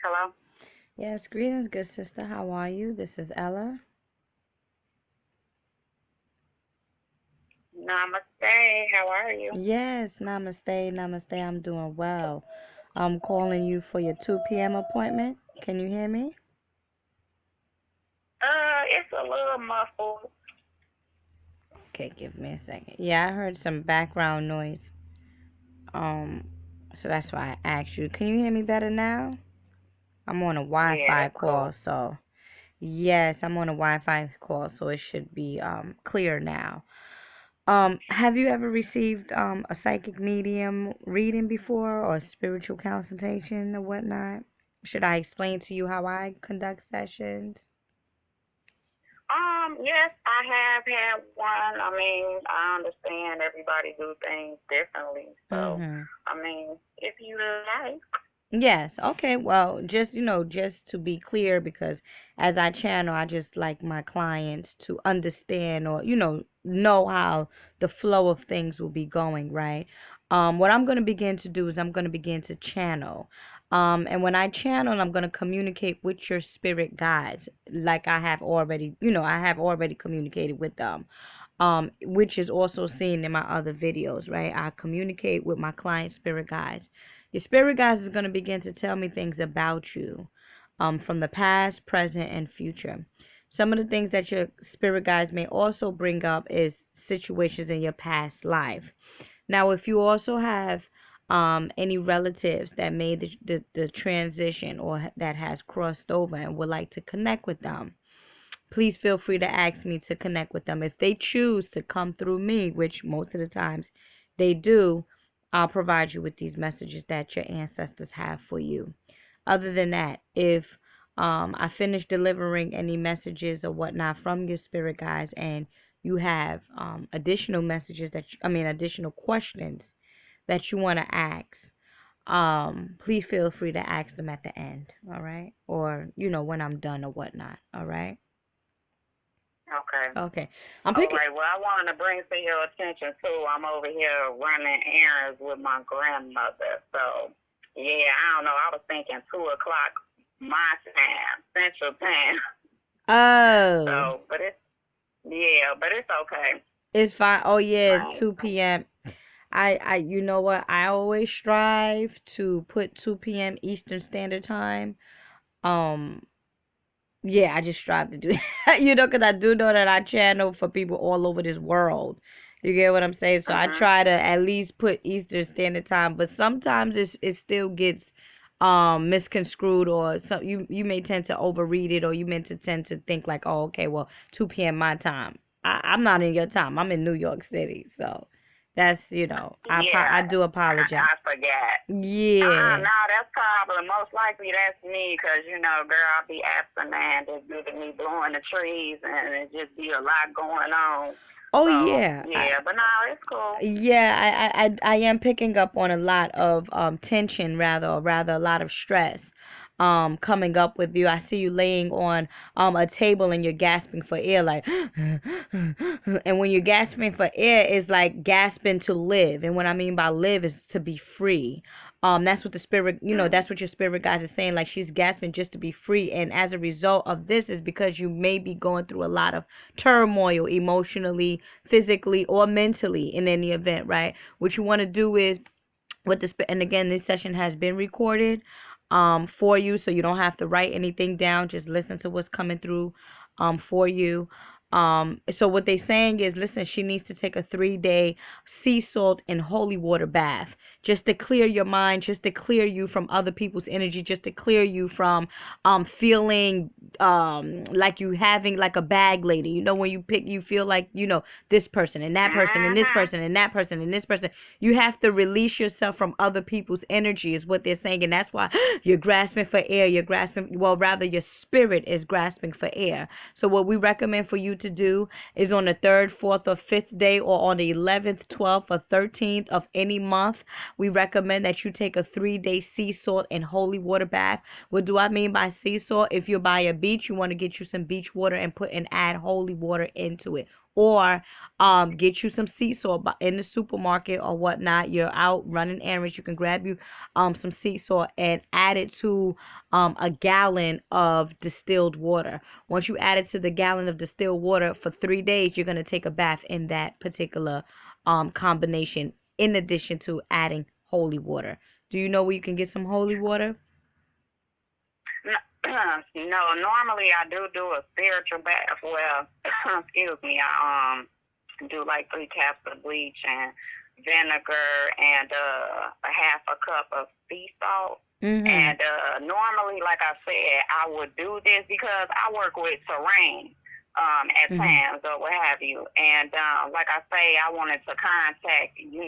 Hello? Yes, greetings, good sister. How are you? This is Ella. Namaste. How are you? Yes, namaste, namaste. I'm doing well. I'm calling you for your 2 p.m. appointment. Can you hear me? It's a little muffled. Okay, give me a second. Yeah, I heard some background noise. Um, so that's why I asked you. Can you hear me better now? I'm on a Yeah, Wi-Fi that's cool. call, so yes, I'm on a Wi-Fi call, so it should be clear now. Have you ever received a psychic medium reading before or spiritual consultation or whatnot? Should I explain to you how I conduct sessions? Yes, I have had one. I mean, I understand everybody do things differently. So, Mhm. I mean, if you like. Yes. Okay. Well, just to be clear, because as I channel, I just like my clients to understand or know how the flow of things will be going, right? What I'm going to begin to do is I'm going to begin to channel. And when I channel, I'm going to communicate with your spirit guides, like I have already communicated with them. Which is also seen in my other videos, right? I communicate with my client spirit guides. Your spirit guides is going to begin to tell me things about you, from the past, present, and future. Some of the things that your spirit guides may also bring up is situations in your past life. Now, if you also have any relatives that made the transition or that has crossed over and would like to connect with them, please feel free to ask me to connect with them. If they choose to come through me, which most of the times they do, I'll provide you with these messages that your ancestors have for you. Other than that, if I finish delivering any messages or whatnot from your spirit guides and you have additional messages additional questions that you want to ask, please feel free to ask them at the end, all right? Or, when I'm done or whatnot, all right? Okay. Okay. I'm All picking. right. Well, I wanted to bring to your attention, too. I'm over here running errands with my grandmother. So, yeah, I don't know. I was thinking 2 o'clock my time, Central Time. Oh, So, but it's okay. it's fine. Oh yeah, Right. 2 p.m. You know what? I always strive to put 2 p.m. Eastern Standard Time. Um, yeah, I just strive to do that. Because I do know that I channel for people all over this world. You get what I'm saying? So I Mhm. try to at least put Eastern Standard Time, but sometimes it still gets misconstrued, or so you may tend to overread it, or you may tend to think like, oh, okay, well, 2 p.m. my time. I'm not in your time. I'm in New York City, so that's Yeah, I do apologize. I forgot. Yeah. No, that's probably most likely that's me, 'cause girl, I be absent man, just giving me blowing the trees, and it just be a lot going on. Oh So yeah. yeah, but no, it's cool. Yeah, I am picking up on a lot of tension, rather a lot of stress coming up with you. I see you laying on a table and you're gasping for air, like and when you're gasping for air, it's like gasping to live. And what I mean by live is to be free. That's what the spirit, that's what your spirit guys is saying. Like, she's gasping just to be free, and as a result of this is because you may be going through a lot of turmoil emotionally, physically, or mentally in any event, right? What you want to do is and again, this session has been recorded for you, so you don't have to write anything down. Just listen to what's coming through for you. So what they're saying is, listen, she needs to take a 3-day sea salt and holy water bath, just to clear your mind, just to clear you from other people's energy, just to clear you from feeling like you having like a bag lady. When you feel like, this person and that person and this Mhm. person and that person and this person. You have to release yourself from other people's energy, is what they're saying. And that's why you're grasping for air. Well, rather, your spirit is grasping for air. So what we recommend for you to do is on the 3rd, 4th, or 5th day, or on the 11th, 12th, or 13th of any month, we recommend that you take a 3-day sea salt and holy water bath. What do I mean by sea salt? If you're by a beach, you want to get you some beach water and add holy water into it. Or get you some sea salt in the supermarket or whatnot. You're out running errands, you can grab you some sea salt and add it to a gallon of distilled water. Once you add it to the gallon of distilled water for 3 days, you're going to take a bath in that particular combination, in addition to adding holy water. Do you know where you can get some holy water? No, normally I do a spiritual bath. Well, excuse me, I do like 3 caps of bleach and vinegar and a half a cup of sea salt. Mm-hmm. And normally, like I said, I would do this because I work with terrain at times or what have you. And like I say, I wanted to contact, you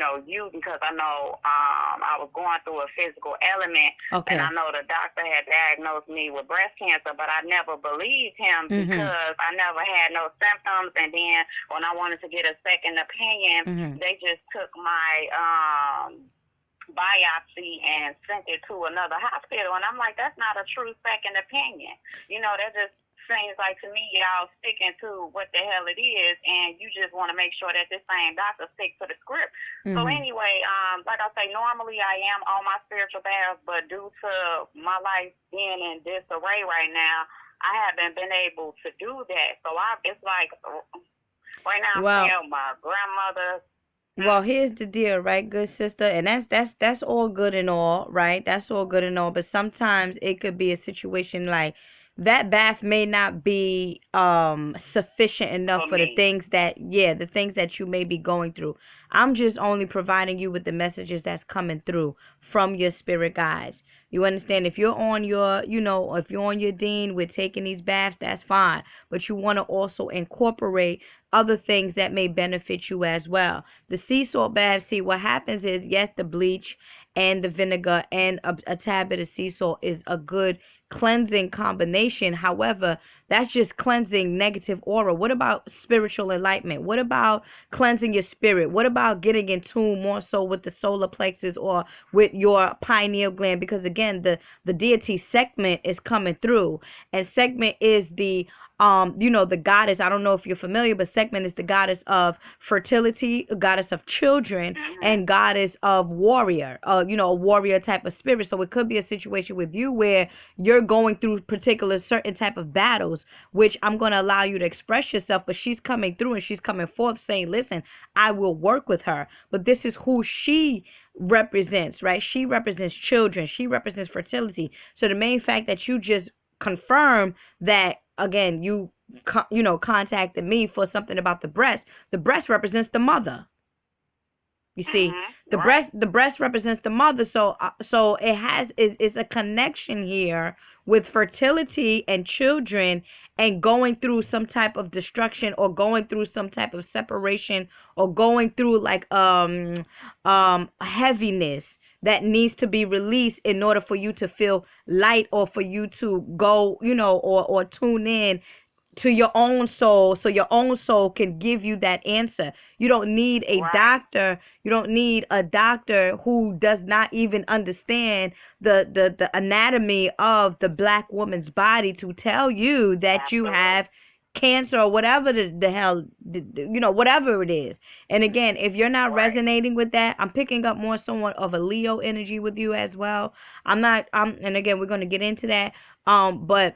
because I know I was going through a physical element. Okay. And I know the doctor had diagnosed me with breast cancer, but I never believed him because I never had no symptoms. And then when I wanted to get a second opinion, they just took my biopsy and sent it to another hospital. And I'm like, that's not a true second opinion. That just seems like to me y'all sticking to what the hell it is, and you just want to make sure that this same doctor sticks to the script. So anyway, like I say, normally I am on my spiritual bath, but due to my life being in disarray right now, I haven't been able to do that. So it's like right now I'm telling my grandmother. Well, here's the deal, right, good sister, and that's all good and all, right? That's all good and all, but sometimes it could be a situation like that bath may not be sufficient enough for the things that you may be going through. I'm just only providing you with the messages that's coming through from your spirit guides. You understand? If you're on your, if you're on your dean with taking these baths, that's fine. But you want to also incorporate other things that may benefit you as well. The sea salt bath, see, what happens is, yes, the bleach and the vinegar and a tad bit of sea salt is a good cleansing combination. However, that's just cleansing negative aura. What about spiritual enlightenment? What about cleansing your spirit? What about getting in tune more so with the solar plexus or with your pineal gland? Because again, the deity Sekhmet is coming through, and Sekhmet is the the goddess. I don't know if you're familiar, but Sekhmet is the goddess of fertility, goddess of children, and goddess of warrior, a warrior type of spirit. So it could be a situation with you where you're going through particular certain type of battles, which I'm going to allow you to express yourself, but she's coming through and she's coming forth saying, listen, I will work with her, but this is who she represents, right? She represents children. She represents fertility. So the main fact that you just confirm that, again, you contacted me for something about the breast represents the mother. You see, the breast represents the mother. So it's a connection here with fertility and children, and going through some type of destruction or going through some type of separation or going through like heaviness that needs to be released in order for you to feel light, or for you to go, or tune in to your own soul, so your own soul can give you that answer. You don't need a doctor. You don't need a doctor who does not even understand the anatomy of the black woman's body to tell you that you have cancer or whatever the hell, whatever it is. And again, if you're not resonating with that, I'm picking up more somewhat of a Leo energy with you as well. And again, we're going to get into that. But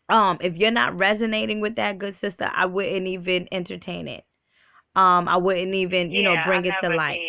if you're not resonating with that, good sister, I wouldn't even entertain it. I wouldn't even, bring it to light.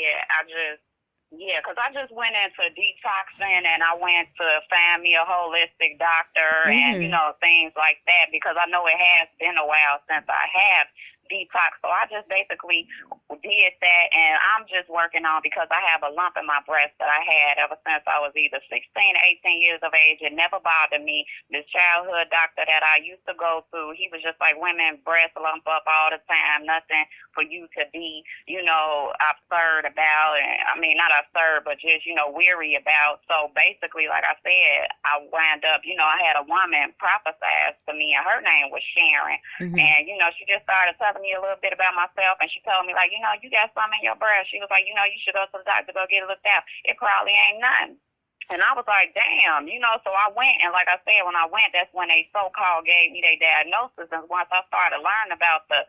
Because I just went into detoxing, and I went to find me a holistic doctor and, things like that, because I know it has been a while since I have detox. So I just basically did that, and I'm just working on, because I have a lump in my breast that I had ever since I was either 16 or 18 years of age. It never bothered me. This childhood doctor that I used to go to, he was just like, women breast lump up all the time, nothing for you to be, absurd about. And I mean, not absurd, but just, weary about. So basically, like I said, I wound up, I had a woman prophesize to me, and her name was Sharon. And, she just started telling telling me a little bit about myself, and she told me, like, you got something in your breast. She was like, you should go to the doctor, go get it looked at. It probably ain't nothing. And I was like, damn, so I went, and like I said, when I went, that's when they so-called gave me their diagnosis. And once I started learning about the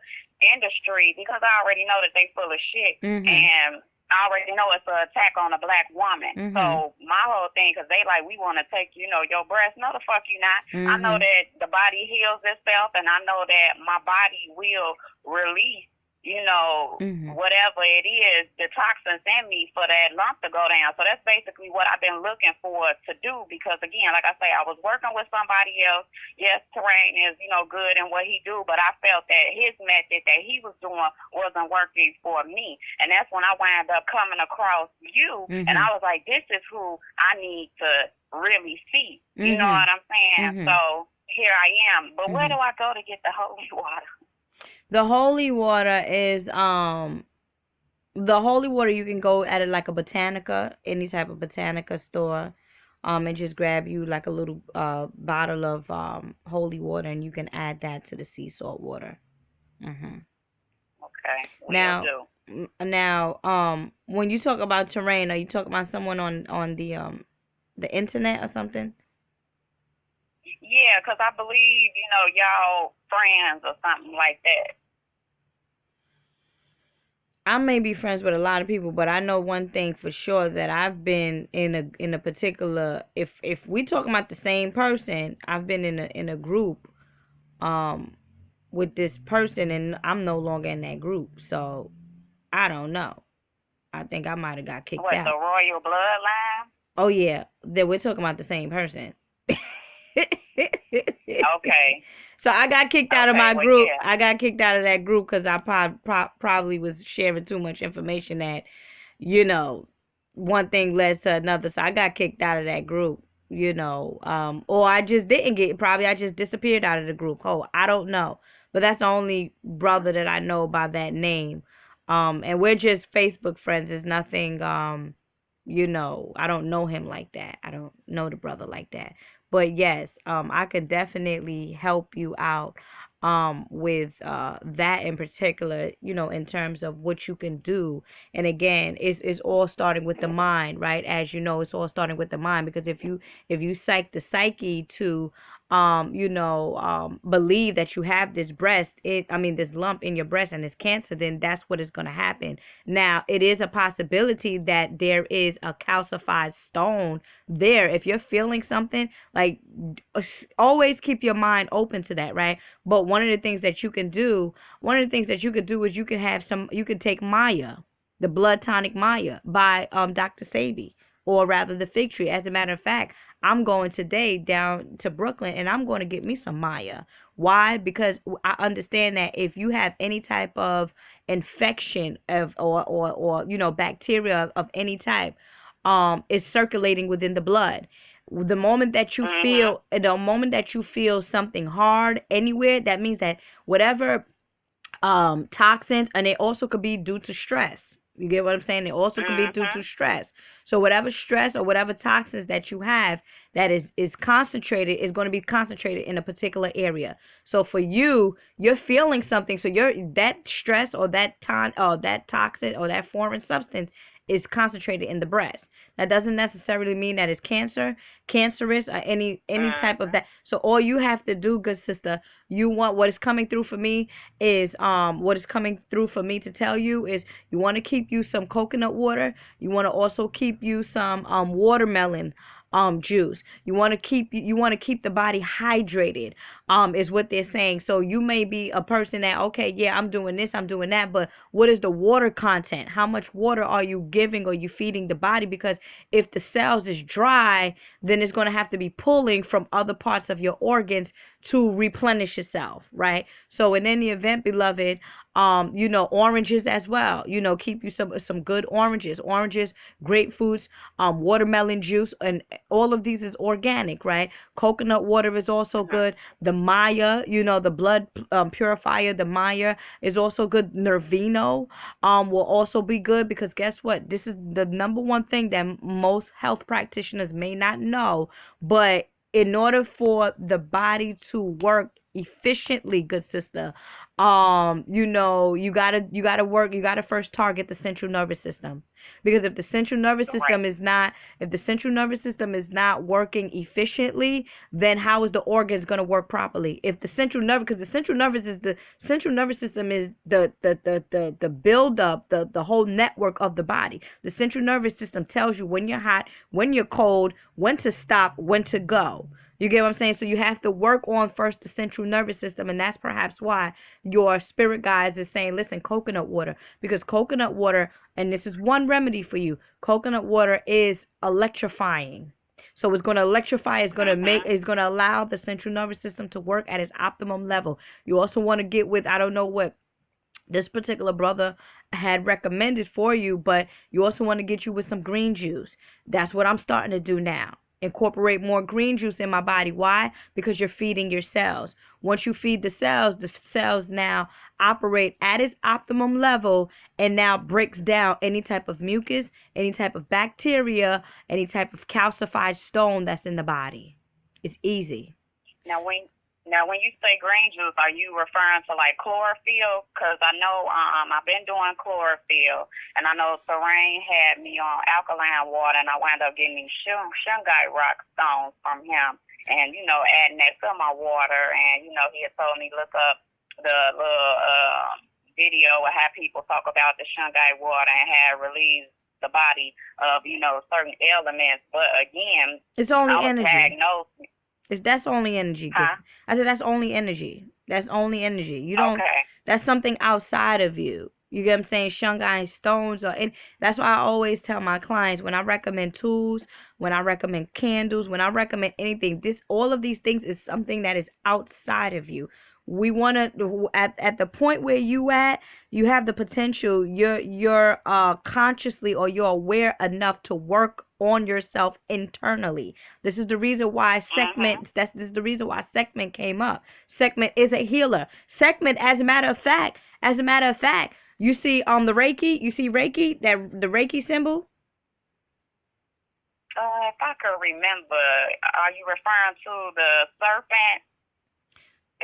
industry, because I already know that they full of shit, and I already know it's an attack on a black woman. So my whole thing, because they like, we want to take, your breast. No, the fuck you not. I know that the body heals itself, and I know that my body will release, whatever it is, the toxins in me for that lump to go down. So that's basically what I've been looking for to do, because, again, like I say, I was working with somebody else. Yes, Terrain is, good in what he do, but I felt that his method that he was doing wasn't working for me. And that's when I wound up coming across you, and I was like, this is who I need to really see. You know what I'm saying? So here I am. But where do I go to get the holy water? The holy water is the holy water you can go at it like a Botanica, any type of Botanica store, and just grab you like a little bottle of holy water, and you can add that to the sea salt water. Okay. Now, when you talk about Terrain, are you talking about someone on the internet or something? Yeah, because I believe, y'all friends or something like that. I may be friends with a lot of people, but I know one thing for sure, that I've been in a particular, if we talking about the same person, I've been in a group with this person, and I'm no longer in that group. So I don't know. I think I might have got kicked out. What, the royal bloodline? Oh yeah, that we're talking about the same person. Okay. So I got kicked out of my group. Yeah. I got kicked out of that group because I probably was sharing too much information that, one thing led to another. So I got kicked out of that group, or I just didn't probably I just disappeared out of the group. Oh, I don't know. But that's the only brother that I know by that name. And we're just Facebook friends. There's nothing, I don't know him like that. I don't know the brother like that. But yes, I could definitely help you out with that in particular, in terms of what you can do. And again, it's all starting with the mind, right? As you know, it's all starting with the mind, because if you psych the psyche to believe that you have this this lump in your breast and it's cancer, then that's what is going to happen. Now, it is a possibility that there is a calcified stone there. If you're feeling something, like, always keep your mind open to that, right? But one of the things that you can do is you can take Maya, the blood tonic Maya by Dr. Sabi, or rather the fig tree. As a matter of fact, I'm going today down to Brooklyn, and I'm going to get me some Maya. Why? Because I understand that if you have any type of infection or bacteria of any type, is circulating within the blood. The moment that you feel something hard anywhere, that means that whatever toxins, and it also could be due to stress. You get what I'm saying? It also could be due to stress. So whatever stress or whatever toxins that you have that is concentrated, is going to be concentrated in a particular area. So for you're feeling something. So that stress or that toxin or that foreign substance is concentrated in the breast. That doesn't necessarily mean that it's cancerous, or any type of that. So all you have to do, good sister, what is coming through for me to tell you is, you want to keep you some coconut water. You want to also keep you some watermelon juice. You want to keep the body hydrated, is what they're saying. So you may be a person that, okay, yeah, I'm doing this, I'm doing that, but what is the water content? How much water are you giving or you feeding the body? Because if the cells is dry, then it's going to have to be pulling from other parts of your organs to replenish itself, right? So in any event, beloved, oranges as well. Keep you some good oranges, grapefruits, watermelon juice, and all of these is organic, right? Coconut water is also good. The Maya, the blood purifier, the Maya is also good. Nervino will also be good, because guess what? This is the number one thing that most health practitioners may not know, but in order for the body to work efficiently, good sister, You gotta first target the central nervous system. Because if the central nervous system is not if the central nervous system is not working efficiently, then how is the organs going to work properly? If the central nervous, because the central nervous system is the build up, the whole network of the body. The central nervous system tells you when you're hot, when you're cold, when to stop, when to go. You get what I'm saying? So you have to work on first the central nervous system, and that's perhaps why your spirit guides is saying, listen, coconut water, because coconut water, and this is one remedy for you, coconut water is electrifying. So it's going to electrify, it's going to allow the central nervous system to work at its optimum level. You also want to get with, I don't know what this particular brother had recommended for you, but you also want to get you with some green juice. That's what I'm starting to do now. Incorporate more green juice in my body. Why? Because you're feeding your cells. Once you feed the cells now operate at its optimum level and now breaks down any type of mucus, any type of bacteria, any type of calcified stone that's in the body. It's easy. Now, when you say green juice, are you referring to like chlorophyll? Because I know I've been doing chlorophyll, and I know Serene had me on alkaline water, and I wound up getting these shungite rock stones from him, and adding that to my water, and he had told me look up the little video of how people talk about the shungite water and how it relieves the body of certain ailments. But again, it's only energy. Diagnosed. That's only energy. Huh? I said that's only energy. That's only energy. You don't. Okay. That's something outside of you. You get what I'm saying? Shungite stones, that's why I always tell my clients when I recommend tools, when I recommend candles, when I recommend anything. All of these things is something that is outside of you. We want to at the point where you have the potential. You're consciously, or you're aware enough to work on yourself internally. This is the reason why segment. This is the reason why segment came up. Segment is a healer. Segment, as a matter of fact, you see on the Reiki. You see Reiki, the Reiki symbol. If I could remember, are you referring to the serpent?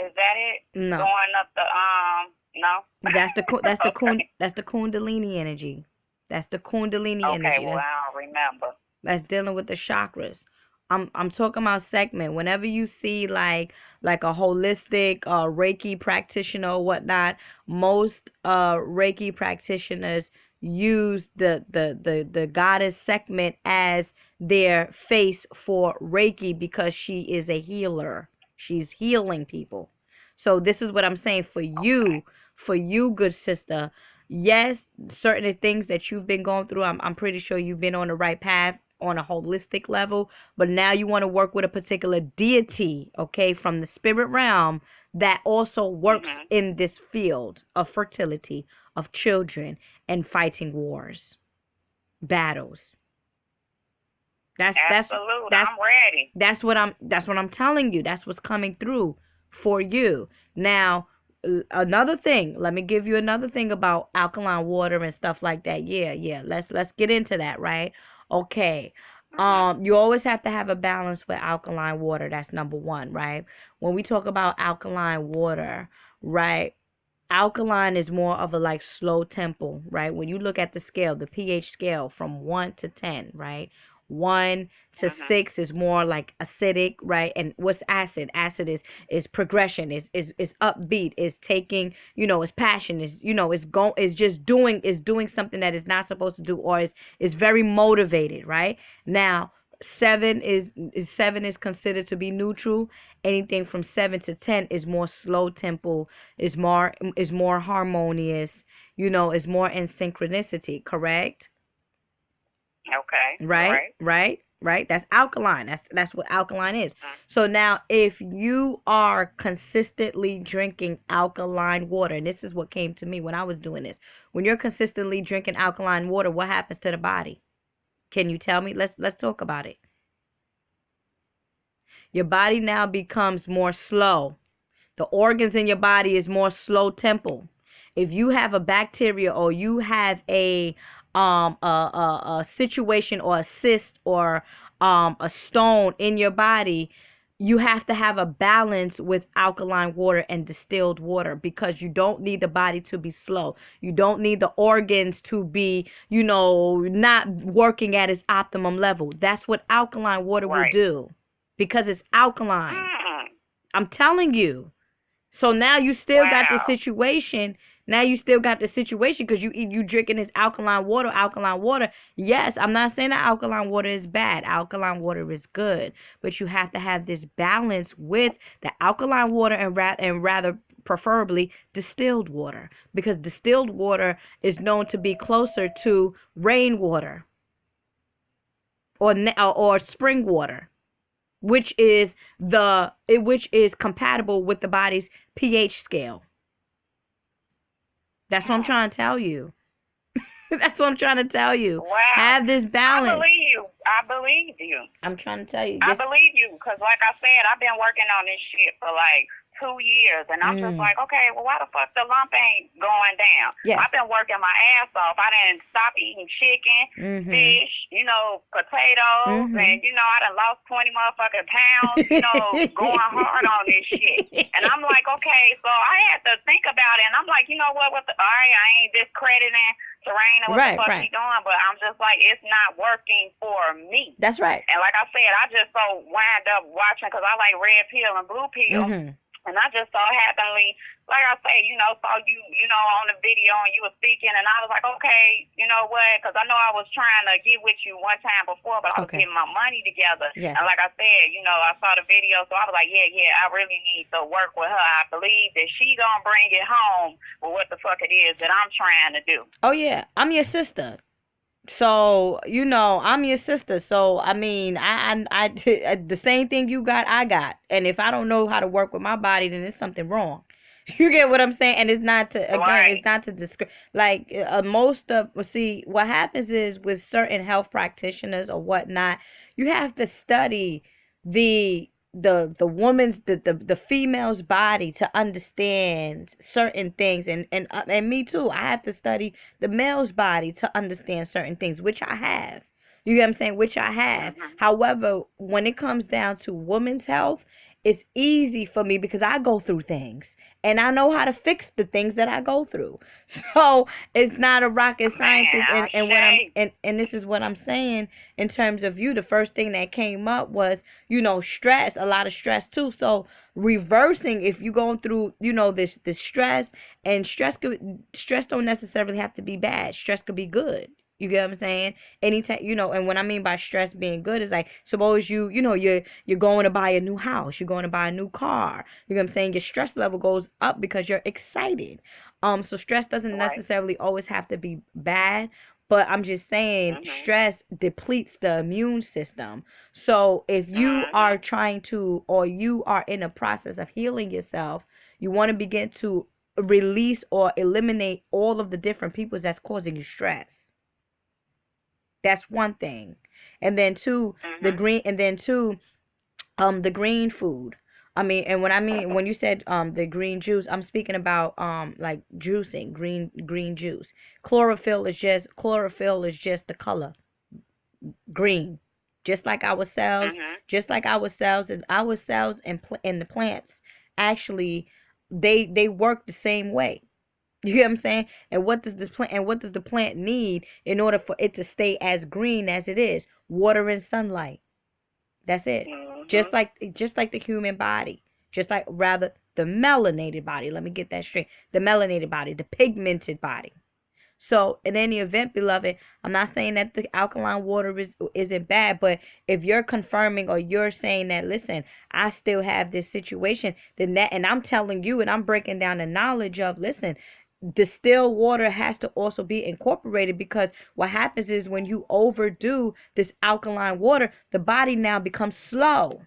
Is that it? No. Going up the no. That's the Kundalini energy. That's the Kundalini energy. Okay, well I don't remember. That's dealing with the chakras. I'm talking about segment. Whenever you see like a holistic Reiki practitioner or whatnot, most Reiki practitioners use the goddess segment as their face for Reiki because she is a healer. She's healing people. So this is what I'm saying for you, good sister. Yes, certain things that you've been going through, I'm pretty sure you've been on the right path on a holistic level, but now you want to work with a particular deity, okay, from the spirit realm that also works in this field of fertility, of children, and fighting wars, battles. Absolutely. I'm ready. That's what I'm telling you. That's what's coming through for you. Now, another thing, let me give you another thing about alkaline water and stuff like that. Yeah. Let's get into that, right? Okay. You always have to have a balance with alkaline water. That's number one, right? When we talk about alkaline water, right? Alkaline is more of a like slow tempo, right? When you look at the scale, the pH scale from 1 to 10, right? 1 to 6 is more like acidic, right? And what's acid? Acid is progression, is upbeat, is taking, is passion, is just doing something that is not supposed to do, or is very motivated, right? Now, 7 is considered to be neutral. Anything from 7 to 10 is more slow tempo, is more harmonious, is more in synchronicity, correct? Okay. Right. That's alkaline. That's what alkaline is. So now, if you are consistently drinking alkaline water, and this is what came to me when I was doing this. When you're consistently drinking alkaline water, what happens to the body? Can you tell me? Let's talk about it. Your body now becomes more slow. The organs in your body is more slow tempo. If you have a bacteria, or you have a situation or a cyst or a stone in your body, you have to have a balance with alkaline water and distilled water, because you don't need the body to be slow. You don't need the organs to be, not working at its optimum level. That's what alkaline water will Right. do, because it's alkaline. I'm telling you. So now you still got the Wow. situation. Now you still got the situation because you drinking this alkaline water. Alkaline water. Yes, I'm not saying that alkaline water is bad. Alkaline water is good, but you have to have this balance with the alkaline water and rather preferably distilled water, because distilled water is known to be closer to rainwater or spring water, which is compatible with the body's pH scale. That's what I'm trying to tell you. That's what I'm trying to tell you. Wow. Have this balance. I believe you. I'm trying to tell you. I believe you, because like I said, I've been working on this shit for like 2 years, and I'm just like, okay, well, why the fuck the lump ain't going down? Yes. I've been working my ass off. I didn't stop eating chicken, fish, potatoes, and, I done lost 20 motherfucking pounds, going hard on this shit. And I'm like, okay, so I had to think about it, and I'm like, you know what, all right, I ain't discrediting Serena, what the fuck she doing, but I'm just like, it's not working for me. That's right. And like I said, I just so wind up watching, because I like red pill and blue pill. And I just so happenly, like I say, saw you, on the video, and you were speaking, and I was like, okay, you know what? Because I know I was trying to get with you one time before, but I was getting my money together. Yes. And like I said, I saw the video, so I was like, yeah, I really need to work with her. I believe that she gonna bring it home with what the fuck it is that I'm trying to do. Oh yeah, I'm your sister. So, I'm your sister. So, I mean, I the same thing you got, I got. And if I don't know how to work with my body, then there's something wrong. You get what I'm saying? And it's not to, again, it's not to discourage. Like, see, what happens is with certain health practitioners or whatnot, you have to study the woman's, the female's body to understand certain things, and me too. I have to study the male's body to understand certain things, which I have. You get what I'm saying? Which I have. However, when it comes down to women's health, it's easy for me because I go through things. And I know how to fix the things that I go through. So it's not a rocket scientist. And this is what I'm saying in terms of you. The first thing that came up was, stress, a lot of stress too. So reversing, if you're going through, this stress, and stress don't necessarily have to be bad. Stress could be good. You get what I'm saying? Anytime, and what I mean by stress being good is like, suppose you're going to buy a new house, you're going to buy a new car. You know what I'm saying? Your stress level goes up because you're excited. So stress doesn't necessarily always have to be bad, but I'm just saying stress depletes the immune system. So if you are trying to, or you are in a process of healing yourself, you want to begin to release or eliminate all of the different people that's causing you stress. That's one thing. And then two, the green food. When you said the green juice, I'm speaking about like juicing, green juice. Chlorophyll is just the color green. Just like our cells, and and the plants actually they work the same way. You get what I'm saying? And what does the plant need in order for it to stay as green as it is? Water and sunlight. That's it. Just like the human body. Just like, rather, the melanated body. Let me get that straight. The melanated body, the pigmented body. So, in any event, beloved, I'm not saying that the alkaline water isn't bad, but if you're confirming or you're saying that, listen, I still have this situation, and I'm telling you, and I'm breaking down the knowledge of, listen, distilled water has to also be incorporated, because what happens is when you overdo this alkaline water, the body now becomes slow.